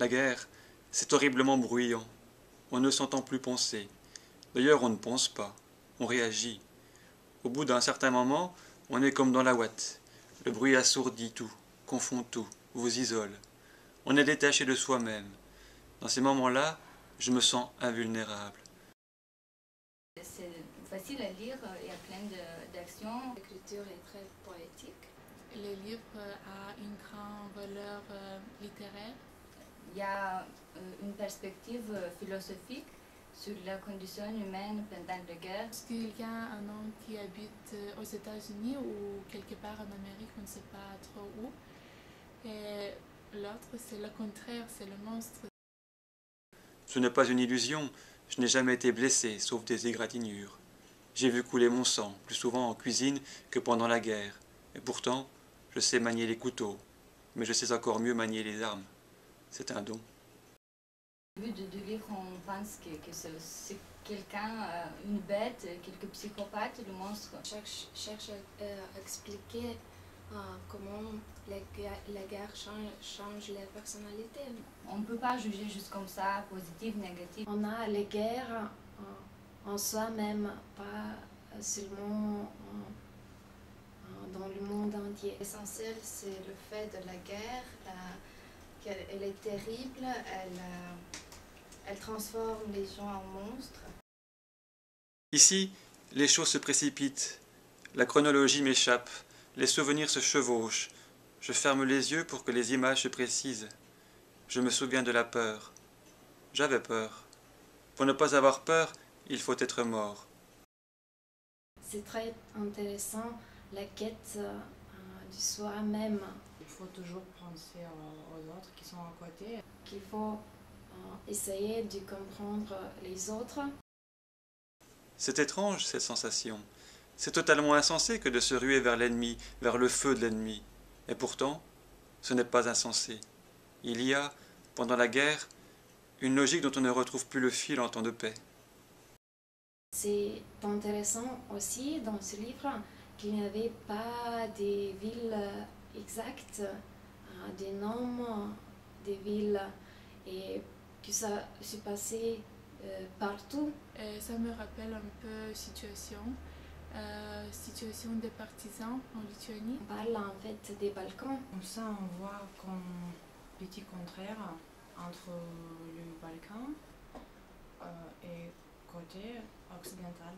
La guerre, c'est horriblement bruyant. On ne s'entend plus penser. D'ailleurs, on ne pense pas. On réagit. Au bout d'un certain moment, on est comme dans la ouate. Le bruit assourdit tout, confond tout, vous isole. On est détaché de soi-même. Dans ces moments-là, je me sens invulnérable. C'est facile à lire, il y a plein d'actions. L'écriture est très poétique. Le livre a une grande valeur littéraire. Il y a une perspective philosophique sur la condition humaine pendant la guerre. Est-ce qu'il y a un homme qui habite aux États-Unis ou quelque part en Amérique, on ne sait pas trop où. Et l'autre, c'est le contraire, c'est le monstre. Ce n'est pas une illusion, je n'ai jamais été blessé, sauf des égratignures. J'ai vu couler mon sang, plus souvent en cuisine que pendant la guerre. Et pourtant, je sais manier les couteaux, mais je sais encore mieux manier les armes. C'est un don. Au début du livre, on pense que c'est quelqu'un, une bête, quelques psychopathes, le monstre. Cherche à expliquer comment la guerre change les personnalités. On ne peut pas juger juste comme ça, positif, négatif. On a les guerres en soi-même, pas seulement dans le monde entier. L'essentiel, c'est le fait de la guerre, qu'elle est terrible, elle transforme les gens en monstres. Ici, les choses se précipitent. La chronologie m'échappe, les souvenirs se chevauchent. Je ferme les yeux pour que les images se précisent. Je me souviens de la peur. J'avais peur. Pour ne pas avoir peur, il faut être mort. C'est très intéressant, la quête du soi-même. Il faut toujours penser aux autres qui sont à côté. Qu'il faut essayer de comprendre les autres. C'est étrange, cette sensation. C'est totalement insensé que de se ruer vers l'ennemi, vers le feu de l'ennemi. Et pourtant, ce n'est pas insensé. Il y a, pendant la guerre, une logique dont on ne retrouve plus le fil en temps de paix. C'est intéressant aussi dans ce livre qu'il n'y avait pas des villes exactes, des noms des villes, et que ça se passait partout. Ça me rappelle un peu situation des partisans en Lituanie. On parle en fait des Balkans. Ça, on voit comme petit contraire entre le Balkan et côté occidental.